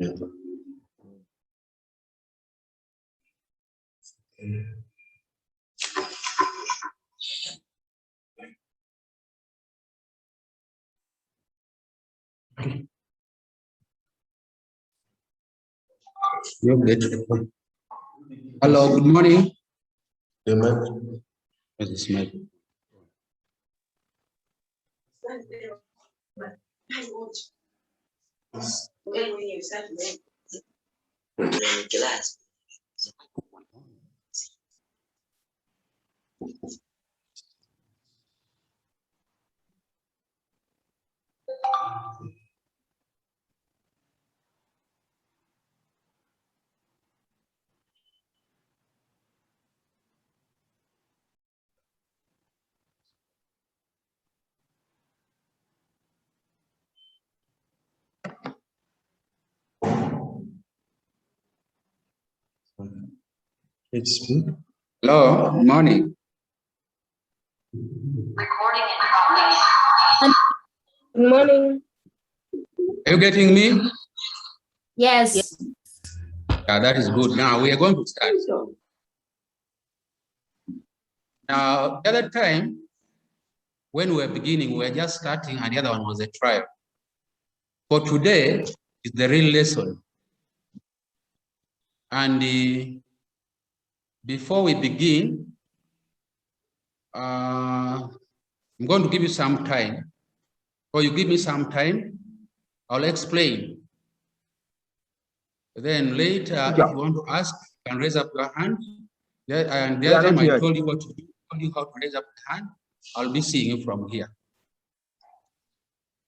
Hello, good morning. Hello, good morning. Recording in progress. Good morning. Are you getting me? Yes. Yeah, that is good. Now we are going to start. Now, the other time, when we were beginning, we were just starting, and the other one was a trial. For today is the real lesson. And before we begin, I'm going to give you some time, or you give me some time, I'll explain. Then later, if you want to ask, you can raise up your hand. And the other time I told you what to do, told you how to raise up the hand, I'll be seeing you from here.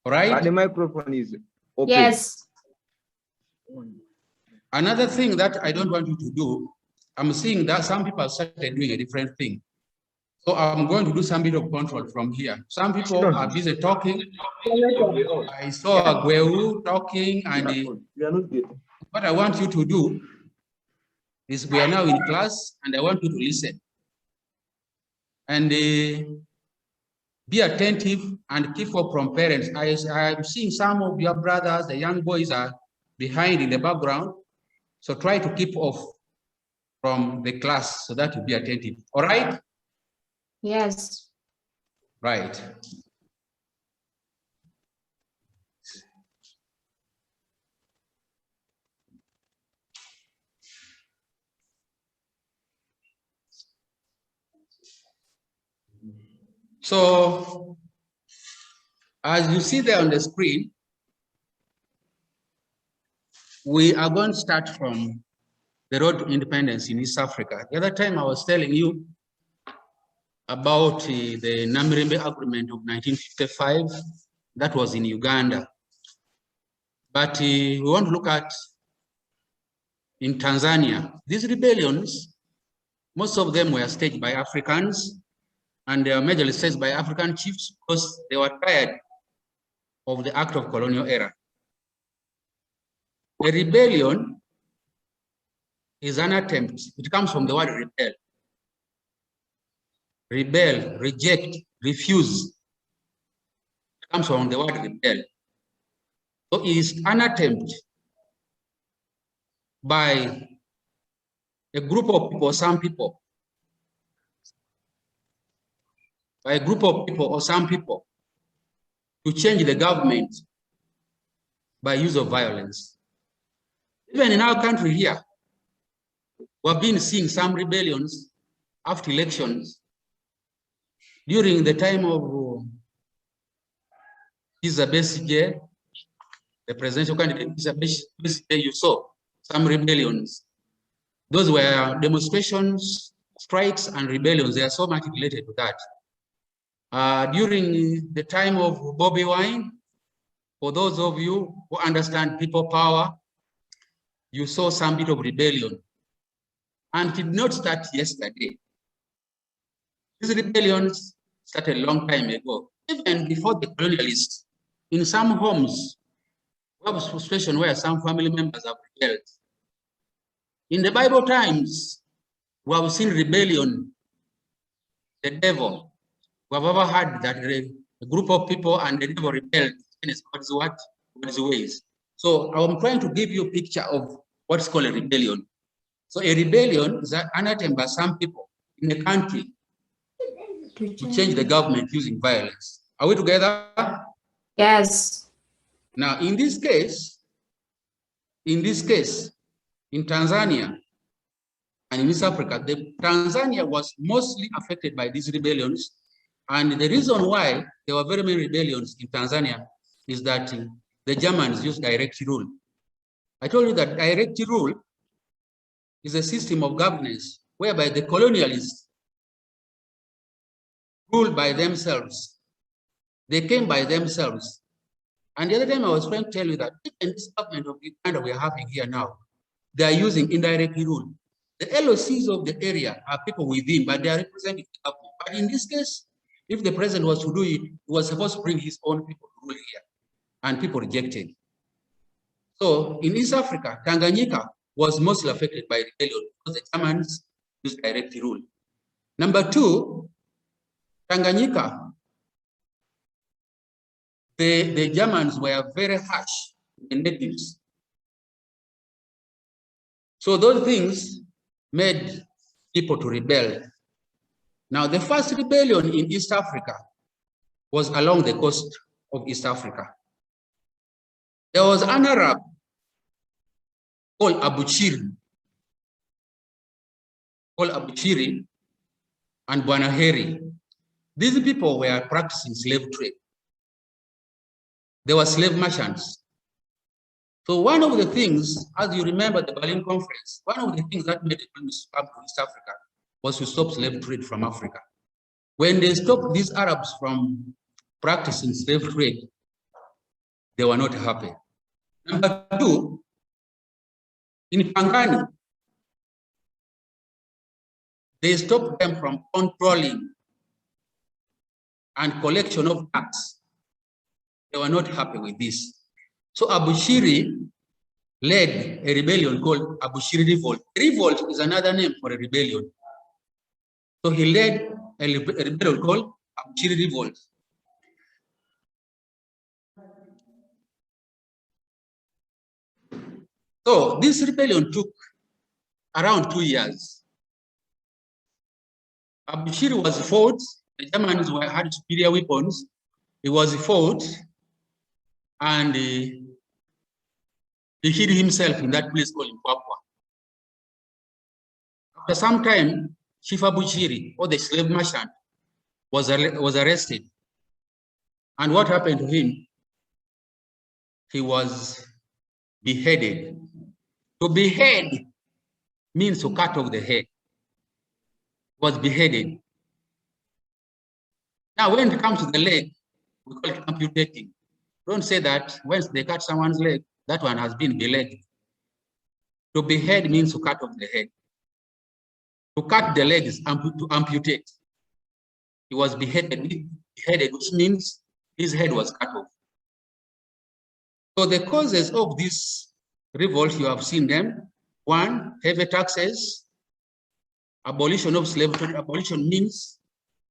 All right? The microphone is open. Yes. Another thing that I don't want you to do, I'm seeing that some people started doing a different thing. So I'm going to do some bit of control from here. Some people are busy talking. I saw Agueu talking, and what I want you to do is we are now in class, and I want you to listen. And be attentive and keep up from parents. I'm seeing some of your brothers, the young boys are behind in the background. So try to keep off from the class so that you be attentive. All right? Yes. Right. So, as you see there on the screen, we are going to start from the road to independence in East Africa. The other time I was telling you about the Namirembe Agreement of 1955, that was in Uganda. But we want to look at in Tanzania. These rebellions, most of them were staged by Africans, and they are majorly staged by African chiefs because they were tired of the act of colonial era. A rebellion is an attempt. It comes from the word rebel. Rebel, reject, refuse. It comes from the word rebel. So it is an attempt by a group of people, some people, by a group of people or some people to change the government by use of violence. Even in our country here, we have been seeing some rebellions after elections. During the time of Besigye, the presidential candidate Besigye, you saw some rebellions. Those were demonstrations, strikes, and rebellions. They are so much related to that. During the time of Bobby Wine, for those of you who understand people power, you saw some bit of rebellion. And it did not start yesterday. These rebellions started a long time ago, even before the colonialists. In some homes, we have a situation where some family members have rebelled. In the Bible times, we have seen rebellion, the devil. We have ever heard that a group of people and the devil rebelled against God's ways. So I'm trying to give you a picture of what's called a rebellion. So a rebellion is an attempt by some people in a country to change the government using violence. Are we together? Yes. Now, in this case, in Tanzania and in East Africa, Tanzania was mostly affected by these rebellions. And the reason why there were very many rebellions in Tanzania is that the Germans used direct rule. I told you that direct rule is a system of governance whereby the colonialists ruled by themselves. They came by themselves. And the other time I was trying to tell you that even this government of Uganda we're having here now, they are using indirect rule. The LOCs of the area are people within, but they are representing the government. But in this case, if the president was to do it, he was supposed to bring his own people to rule here, and people rejected. So in East Africa, Tanganyika was mostly affected by rebellion because the Germans used direct rule. Number two, Tanganyika, the Germans were very harsh to the natives. So those things made people to rebel. Now, the first rebellion in East Africa was along the coast of East Africa. There was an Arab called Abuchiri and Buanaheri. These people were practicing slave trade. They were slave merchants. So one of the things, as you remember the Berlin Conference, one of the things that made the colonists come to East Africa was to stop slave trade from Africa. When they stopped these Arabs from practicing slave trade, they were not happy. Number two, in Pangani, they stopped them from controlling and collection of tax. They were not happy with this. So Abushiri led a rebellion called Abushiri Revolt. Revolt is another name for a rebellion. So he led a rebellion called Abushiri Revolt. So this rebellion took around 2 years. Abushiri was fought. The Germans had superior weapons. He was fought, and he hid himself in that place called Mpwapwa. After some time, Chief Abushiri, or the slave merchant, was arrested. And what happened to him? He was beheaded. To behead means to cut off the head. Was beheaded. Now, when it comes to the leg, we call it amputating. Don't say that once they cut someone's leg, that one has been beheaded. To behead means to cut off the head. To cut the leg is to amputate. He was beheaded, which means his head was cut off. So the causes of this revolt, you have seen them. One, heavy taxes, abolition of slavery. Abolition means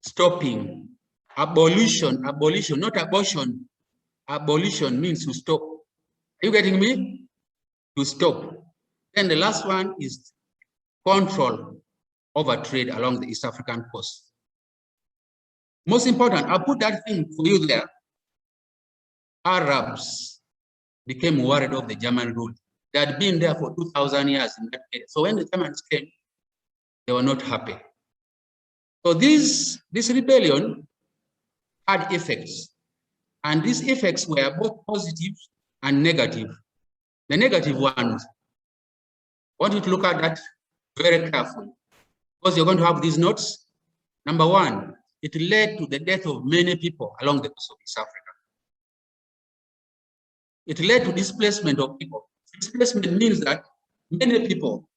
stopping. Abolition, not abortion. Abolition means to stop. Are you getting me? To stop. Then the last one is control over trade along the East African coast. Most important, I'll put that thing for you there. Arabs became worried of the German rule. They had been there for 2,000 years in that area. So when the Germans came, they were not happy. So this rebellion had effects. And these effects were both positive and negative. The negative ones, I want you to look at that very carefully, because you're going to have these notes. Number one, it led to the death of many people along the coast of East Africa. It led to displacement of people. Displacement means that many people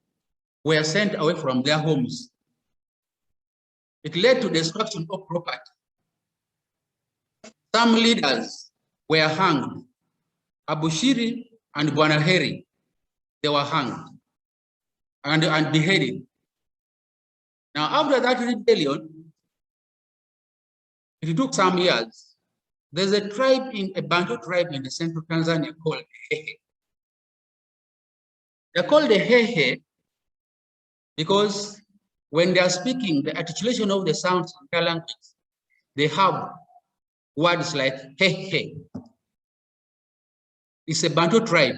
were sent away from their homes. It led to destruction of property. Some leaders were hanged. Abushiri and Buanaheri, they were hanged and beheaded. Now, after that rebellion, it took some years. There's a tribe, a Bantu tribe in the central Tanzania called Hehe. They're called the Hehe because when they are speaking, the articulation of the sounds in their language, they have words like Hehe. It's a Bantu tribe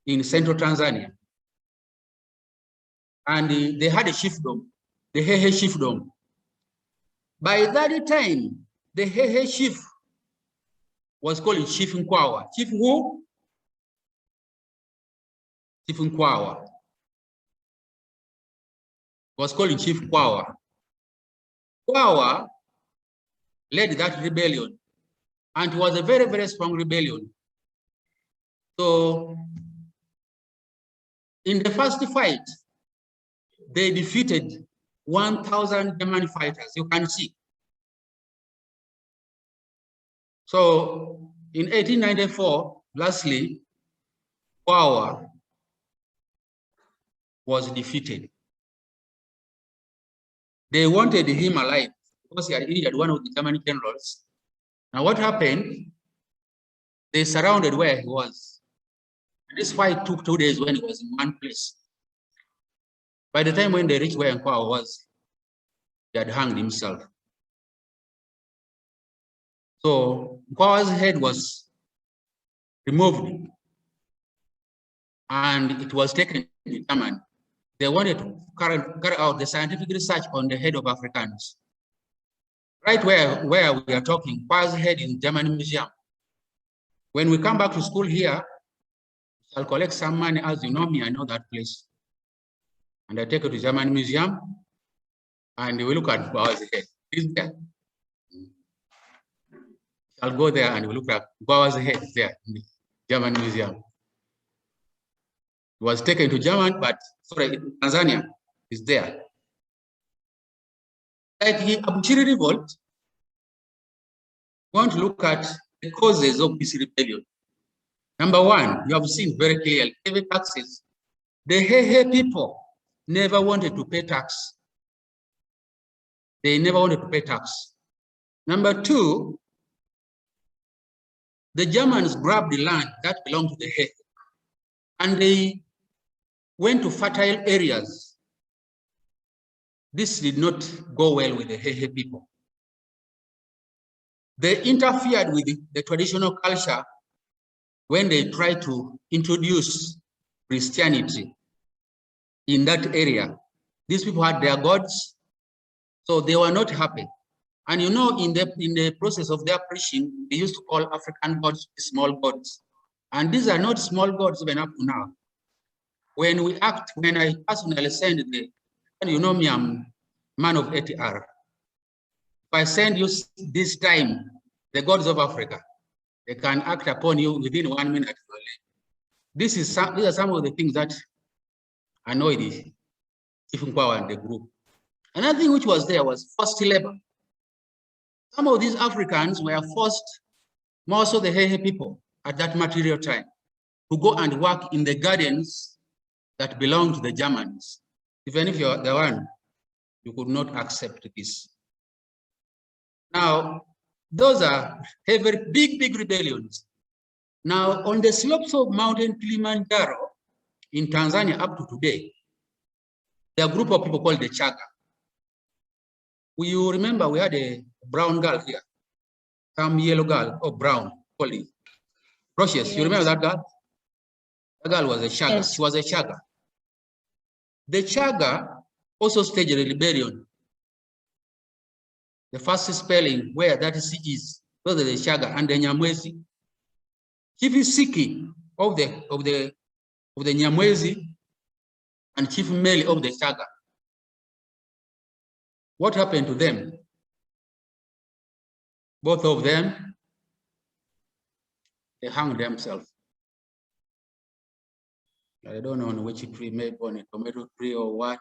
in central Tanzania. And they had a chiefdom, the Hehe chiefdom. By that time, the Hehe chief was called Chief Nkwawa. Chief who? Chief Nkwawa. Was called Chief Nkwawa. Nkwawa led that rebellion, and it was a very, very strong rebellion. So, in the first fight, they defeated 1,000 German fighters, you can see. So, in 1894, lastly, Nkwawa was defeated. They wanted him alive because he had injured one of the German generals. Now what happened? They surrounded where he was. And this fight took 2 days when he was in one place. By the time when they reached where Nkwawa was, he had hanged himself. So Nkwawa's head was removed and it was taken to Germany. They wanted to carry out the scientific research on the head of Africans. Right where we are talking, Nkwawa's head in German museum. When we come back to school here, I'll collect some money. As you know me, I know that place. And I take it to German museum and we look at Nkwawa's head. Is there? I'll go there and we look at Nkwawa's head there in the German museum. It was taken to German, but sorry, Tanzania is there. Like the Abuchiri revolt, we want to look at the causes of this rebellion. Number one, you have seen very clearly, heavy taxes. The Hehe people never wanted to pay tax. They never wanted to pay tax. Number two, the Germans grabbed the land that belonged to the Hehe, and they went to fertile areas. This did not go well with the Hehe people. They interfered with the traditional culture when they tried to introduce Christianity in that area. These people had their gods, so they were not happy. And you know, in the process of their preaching, they used to call African gods small gods. And these are not small gods even up to now. When I personally send and you know me, I'm man of ATR. If I send you this time, the gods of Africa, they can act upon you within 1 minute. These are some of the things that annoyed Chief Nkwawa and the group. Another thing which was there was forced labor. Some of these Africans were forced, more so the Hehe people at that material time, to go and work in the gardens that belonged to the Germans. Even if you're the one, you could not accept this. Now, those are very big rebellions. Now, on the slopes of Mountain Kilimanjaro in Tanzania up to today, there are a group of people called the Chaga. You remember we had a brown girl here, some yellow girl or brown, called it. Precious, yes. You remember that girl? The girl was a Chaga. Yes. She was a Chaga. The Chaga also staged a rebellion. The first spelling where that C is, those are the Chaga and the Nyamwezi. Chief Siki of the Nyamwezi and Chief Meli of the Chaga. What happened to them? Both of them, they hung themselves. I don't know on which tree, maybe on a tomato tree or what,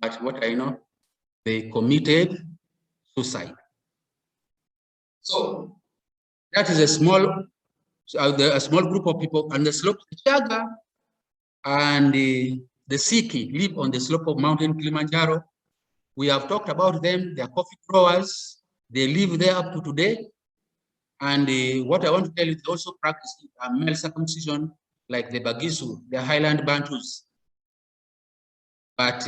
but what I know, they committed suicide. So that is a small group of people on the slope. The Chaga and the Siki live on the slope of Mountain Kilimanjaro. We have talked about them. They are coffee growers. They live there up to today. And what I want to tell you, they also practice male circumcision like the Bagisu, the Highland Bantus, but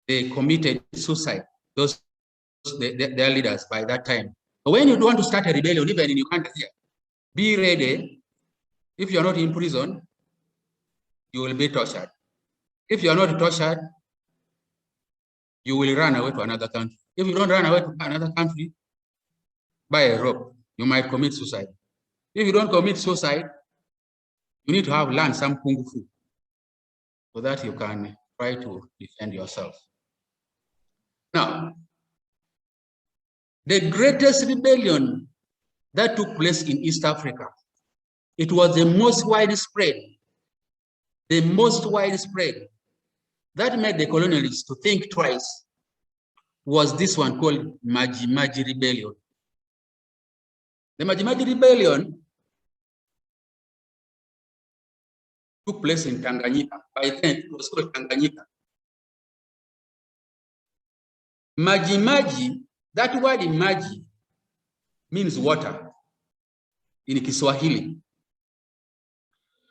they committed suicide, their leaders by that time. But when you want to start a rebellion, even in Uganda here, be ready. If you're not in prison, you will be tortured. If you're not tortured, you will run away to another country. If you don't run away to another country, by a rope, you might commit suicide. If you don't commit suicide, you need to have learned some kung fu so that you can try to defend yourself. Now, the greatest rebellion that took place in East Africa, it was the most widespread, that made the colonialists to think twice, was this one called Maji Maji Rebellion. The Maji Maji Rebellion took place in Tanganyika. By then, it was called Tanganyika. Maji Maji, that word Maji means water in Kiswahili.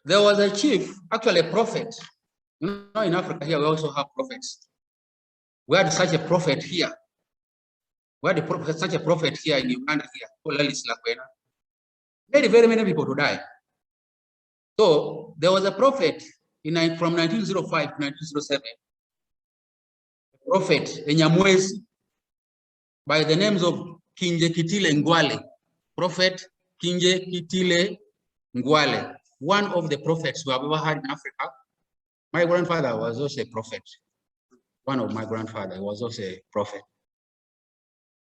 There was a chief, actually a prophet. You know, in Africa here, we also have prophets. We had such a prophet here. We had such a prophet here in Uganda here, called Alice Lakwena. Very many people to die. So there was a prophet from 1905 to 1907, a prophet, a Nyamwezi, by the names of Kinjekitile Ngwale. Prophet Kinjekitile Ngwale, one of the prophets we have ever had in Africa. My grandfather was also a prophet. One of my grandfather was also a prophet.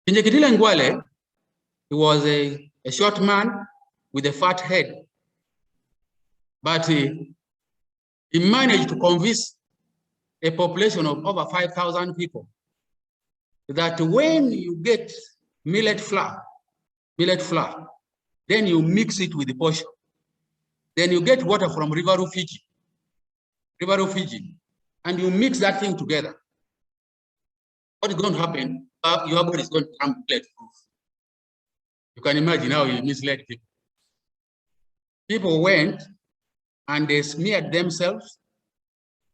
Kinjekitile Ngwale, he was a short man with a fat head, but he managed to convince a population of over 5,000 people that when you get millet flour, then you mix it with the portion. Then you get water from River Rufiji, and you mix that thing together. What is going to happen? Your body is going to become bulletproof. You can imagine how you misled people. People went and they smeared themselves.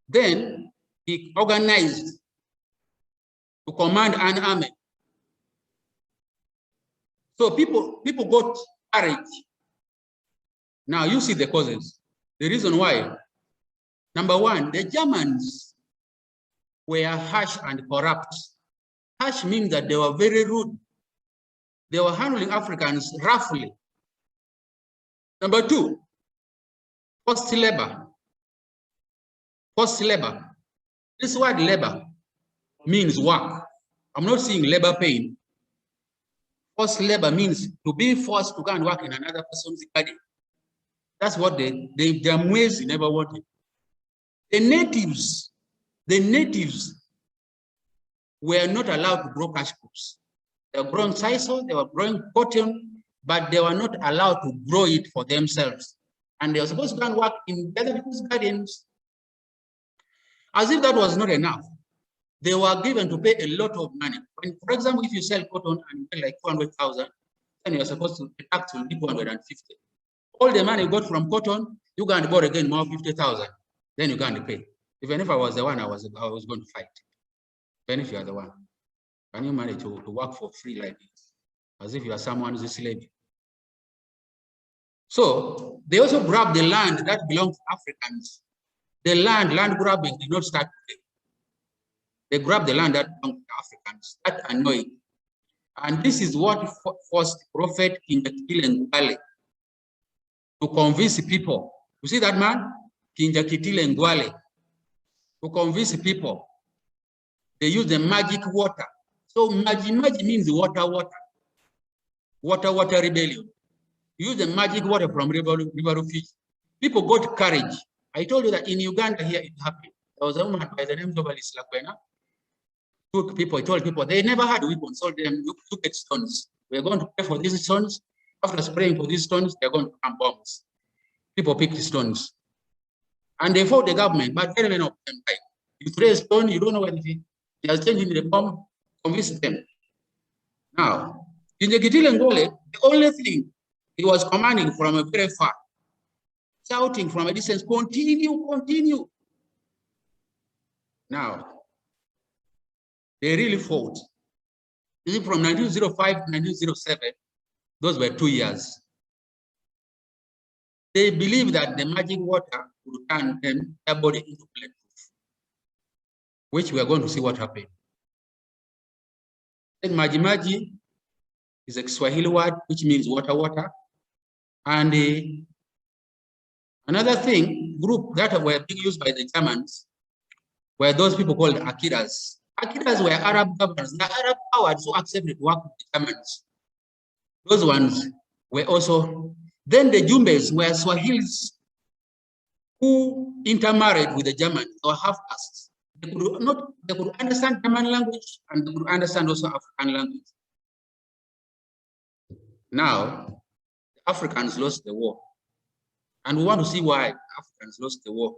Then he organized to command an army. So people got courage. Now you see the causes. The reason why. Number one, the Germans were harsh and corrupt. Harsh means that they were very rude. They were handling Africans roughly. Number two, forced labor. Forced labor. This word labor means work. I'm not saying labor pain. Forced labor means to be forced to go and work in another person's garden. That's what the Jamwezi never wanted. The natives were not allowed to grow cash crops. They were growing sisal, they were growing cotton, but they were not allowed to grow it for themselves. And they were supposed to go and work in other people's gardens. As if that was not enough, they were given to pay a lot of money. When, for example, if you sell cotton and you pay like 200,000, then you're supposed to pay tax on 250. All the money you got from cotton, you go and borrow again more 50,000. Then you go and pay. Even if I was the one, I was going to fight. Even if you are the one, can you manage to work for free like this, as if you are someone's slave? So they also grabbed the land that belonged to Africans. The land grabbing did not start today. They grabbed the land that belonged to Africans. That annoying. And this is what forced Prophet Kinjekitile Ngwale to convince people. You see that man? Kinjekitile Ngwale. To convince people. They use the magic water. So Maji means water. Water rebellion. You use the magic water from River Rufiji. People got courage. I told you that in Uganda here it happened. There was a woman by the name of Alice Lakwena. Told people they never had weapons. Told them, you took stones. We're going to pay for these stones. After spraying for these stones, they're going to come bombs. People picked stones. And they fought the government, but very many of them died. You throw a stone, you don't know what it is. They are changing the bomb, convince them. Now, in the Kinjekitile Ngwale, the only thing he was commanding from a very far. shouting from a distance, continue, continue. Now, they really fought. From 1905 to 1907, those were 2 years. They believed that the magic water would turn them, their body into bulletproof, which we are going to see what happened. And maji maji is a Kiswahili word which means water, water. And another thing, group that were being used by the Germans were those people called Akiras. Akiras were Arab governors. The Arab powers who accepted to work with the Germans. Those ones were also, then the Jumbes were Swahilis who intermarried with the Germans or half-castes. They could understand German language and they could understand also African language. Now, the Africans lost the war. And we want to see why Africans lost the war.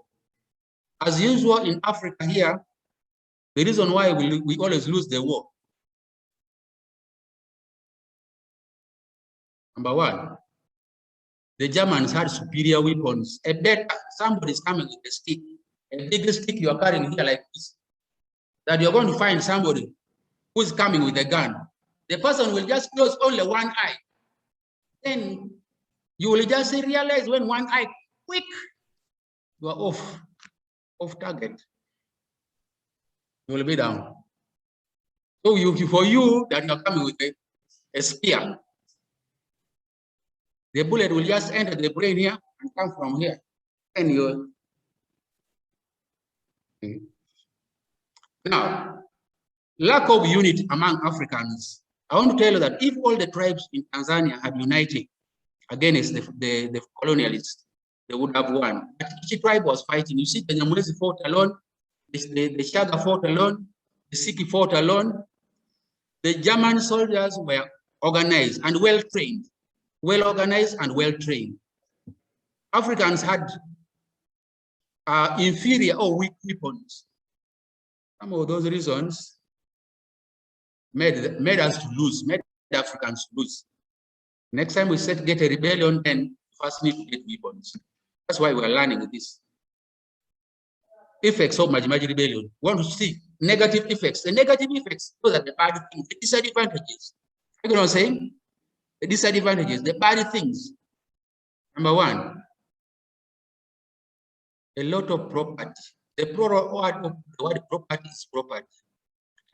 As usual in Africa here, the reason why we always lose the war. Number one, the Germans had superior weapons. A better, somebody's coming with a stick, a big stick you are carrying here like this, that you're going to find somebody who's coming with a gun. The person will just close only one eye. Then you will just realize when one eye, quick, you are off target. You will be down. So for you that you are coming with a spear, the bullet will just enter the brain here and come from here. And you. Now, lack of unity among Africans. I want to tell you that if all the tribes in Tanzania had united against the colonialists, they would have won. But each tribe was fighting. You see, the Nyamulezi fought alone, the Shaga fought alone, the Siki fought alone. The German soldiers were organized and well-trained. Well organized and well trained. Africans had inferior or weak weapons. Some of those reasons made us to lose, made the Africans lose. Next time we said get a rebellion, then first need to get weapons. That's why we're learning this. Effects of Maji Maji rebellion. We want to see negative effects. The negative effects, those are the bad things, the disadvantages. You know what I'm saying? The disadvantages, the bad things. Number one, a lot of property. The plural word of the word property is property.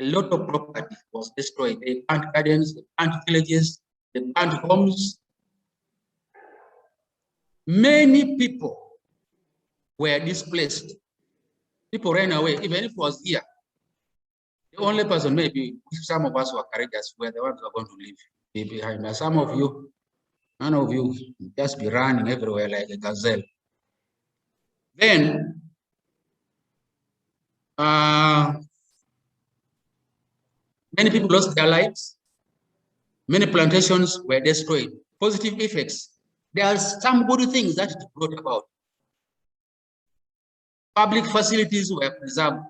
A lot of property was destroyed. They burnt gardens, they burnt villages, they burnt homes. Many people were displaced. People ran away, even if it was here. The only person, maybe, if some of us were courageous, were the ones who are going to leave behind. Now, some of you, none of you, just be running everywhere like a gazelle. Then, many people lost their lives. Many plantations were destroyed. Positive effects. There are some good things that it brought about. Public facilities were preserved.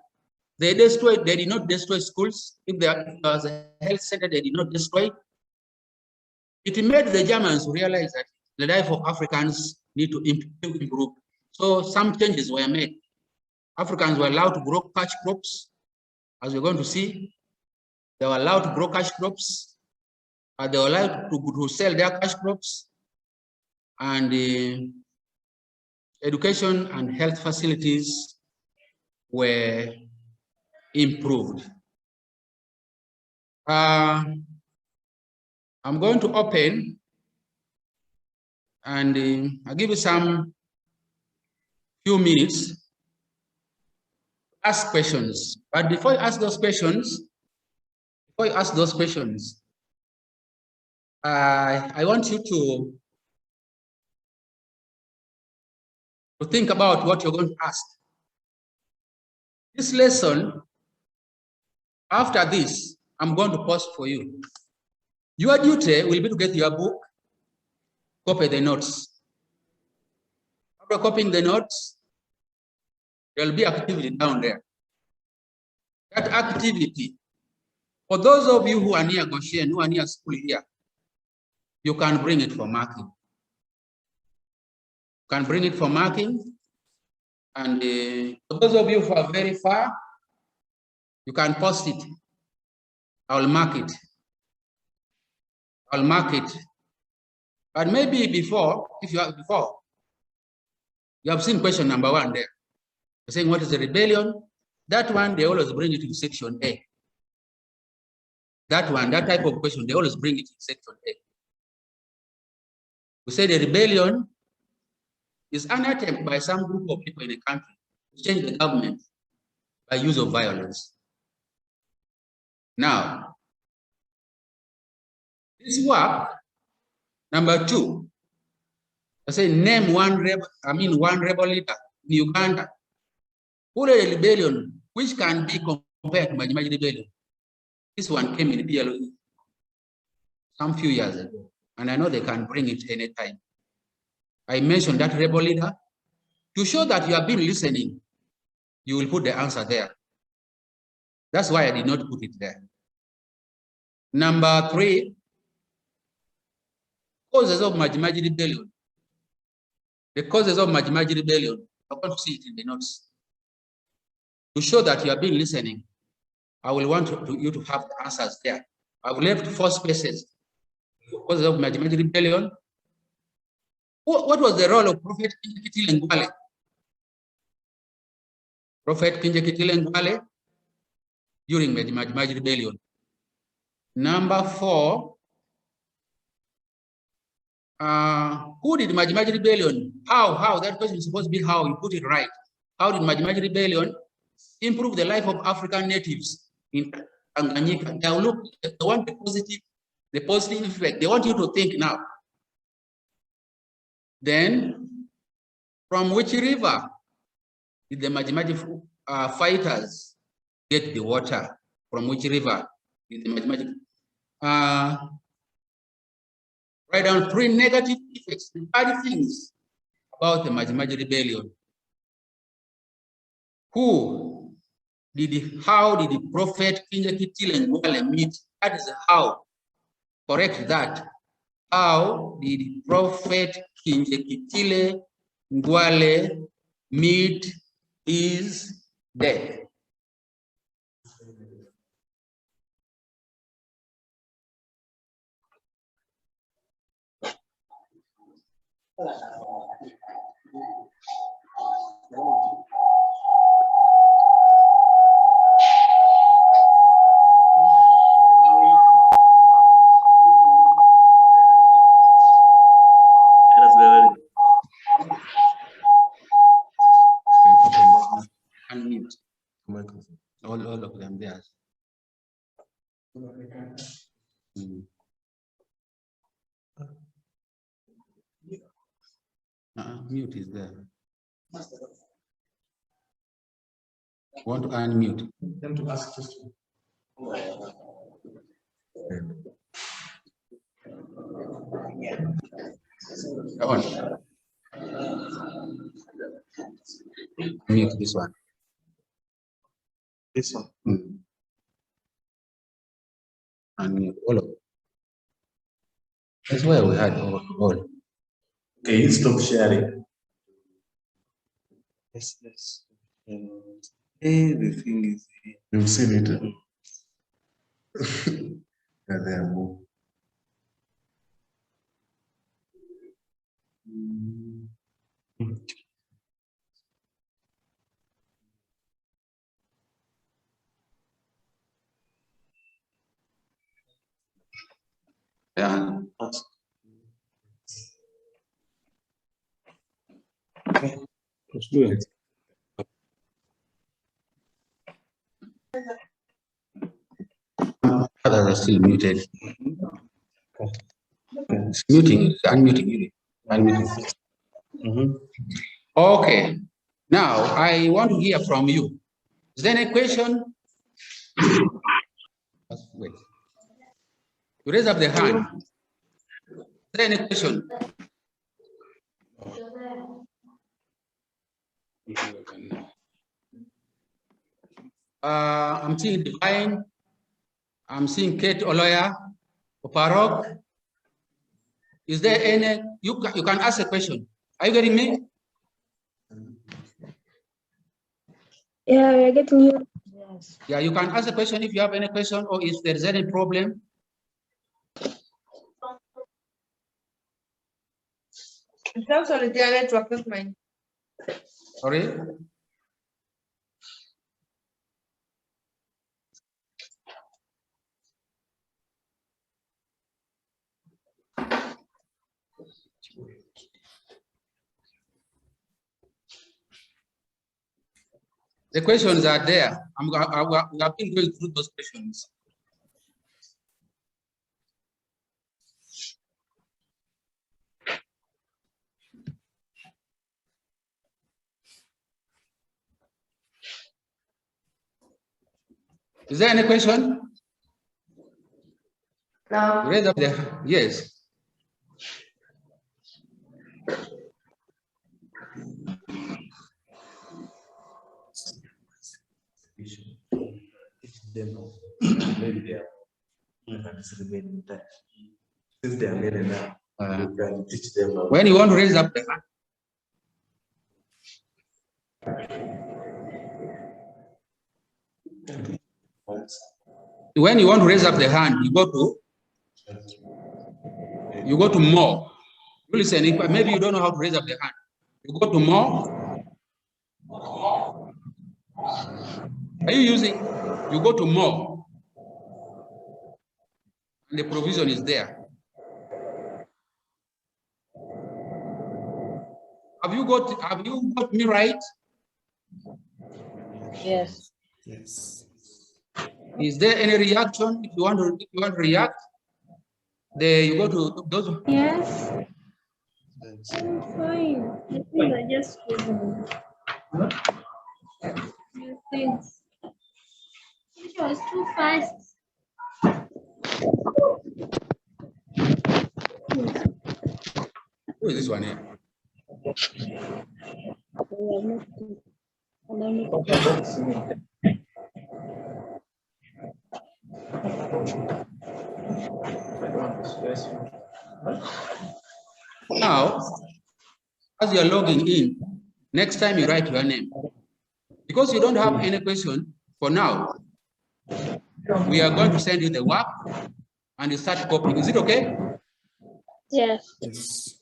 They did not destroy schools. If there was a health center, they did not destroy. It made the Germans realize that the life of Africans need to improve. So some changes were made. Africans were allowed to grow cash crops, as we're going to see. They were allowed to grow cash crops. They were allowed to sell their cash crops. And education and health facilities were improved. I'm going to open and I'll give you some few minutes to ask questions. But before you ask those questions, I want you to think about what you're going to ask. This lesson, after this, I'm going to pause for you. Your duty will be to get your book, copy the notes. After copying the notes, there will be activity down there. That activity, for those of you who are near Goshen, who are near school here, you can bring it for marking. can bring it for marking. And for those of you who are very far, you can post it. I'll mark it. I'll mark it. But maybe before, if you have before, you have seen question number 1 there. You're saying what is a rebellion? That one, they always bring it in section A. That one, that type of question, they always bring it in section A. We say the rebellion is an attempt by some group of people in a country to change the government by use of violence. Now, this work, number 2, I say name one rebel leader in Uganda who led a rebellion which can be compared to Majimaji rebellion. This one came in PLO some few years ago, and I know they can bring it anytime. I mentioned that rebel leader to show that you have been listening. You will put the answer there. That's why I did not put it there. Number 3, causes of Majimaji rebellion. The causes of Majimaji rebellion, I want to see it in the notes. To show that you have been listening, I will want you to have the answers there. I've left 4 spaces. Causes of Majimaji rebellion. What was the role of Prophet Kinjekitile Ngwale? Prophet Kinjekitile Ngwale during Majimaji rebellion. Number 4, who did Majimaji rebellion? How? That question is supposed to be how, you put it right. How did Majimaji rebellion improve the life of African natives in Tanganyika? They want the positive effect. They want you to think now. Then, from which river did the Majimaji fighters get the water? From which river did the Majimaji? Write down 3 negative effects, 5 things about the Majimaji rebellion. How did the Prophet Kinjekitile Ngwale meet? That is how. Correct that. How did Prophet Kinjekitile Ngwale meet his death? Unmute. All of them there. Mute is there. Want to unmute? Them to ask question. On. Mute this one. This one. Unmute all of. That's where we had all. Okay, you stop sharing. Yes. Everything is here. You've seen it. Yeah, they are moved. Yeah. Okay, let's do it. Others are still muted. Okay. It's muting, unmuting. Okay. Now I want to hear from you. Is there any question? Wait. You raise up the hand. Is there any question? I'm seeing Divine. I'm seeing Kate Oloya, Oparok. Is there any? You can ask a question. Are you getting me? Yeah, we're getting you. Yes. Yeah, you can ask a question if you have any question or if there's any problem. It's also the network of mine. Sorry? The questions are there. We have been going through those questions. Is there any question? No. Raise up there. Yes. Maybe they are. Since they are made enough, you can teach them. When you want to raise up the hand, when you want to raise up the hand, you go to more. You listen, if maybe you don't know how to raise up the hand. You go to more. Are you using? You go to more. And the provision is there. Have you got me right? Yes. Yes. Is there any reaction? If you want to react, there you go to those. Yes. I'm fine. I think I just things. It was too fast. Who is this one here? Now, as you are logging in, next time you write your name. Because you don't have any question for now, we are going to send you the work and you start copying. Is it okay? Yes. Yes.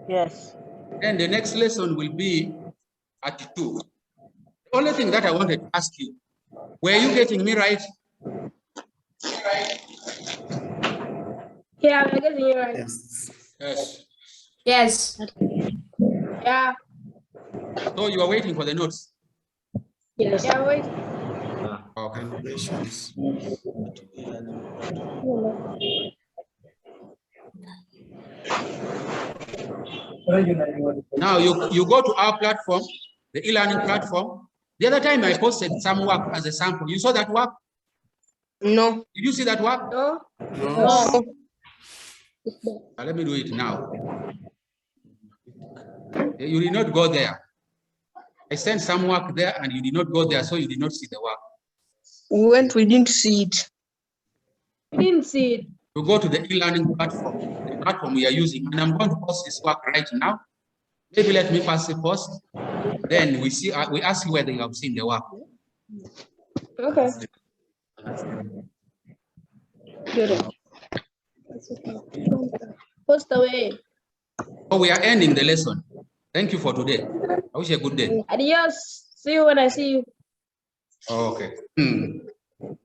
Yes. Then the next lesson will be at 2. The only thing that I wanted to ask you, were you getting me right? Yeah, we're getting you right. Yes. Yes. Yes. Yeah. So you are waiting for the notes. Yes. Yeah, wait. Okay. Congratulations. Now you go to our platform, the e-learning platform. The other time I posted some work as a sample. You saw that work? No. Did you see that work? No. No. Let me do it now. You did not go there. I sent some work there and you did not go there, so you did not see the work. We didn't see it. We didn't see it. You go to the e-learning platform, the platform we are using, and I'm going to post this work right now. Maybe let me pass the post. Then we see. We ask you whether you have seen the work. Okay. Good. Post away. So we are ending the lesson. Thank you for today. I wish you a good day. Adios. See you when I see you. Okay.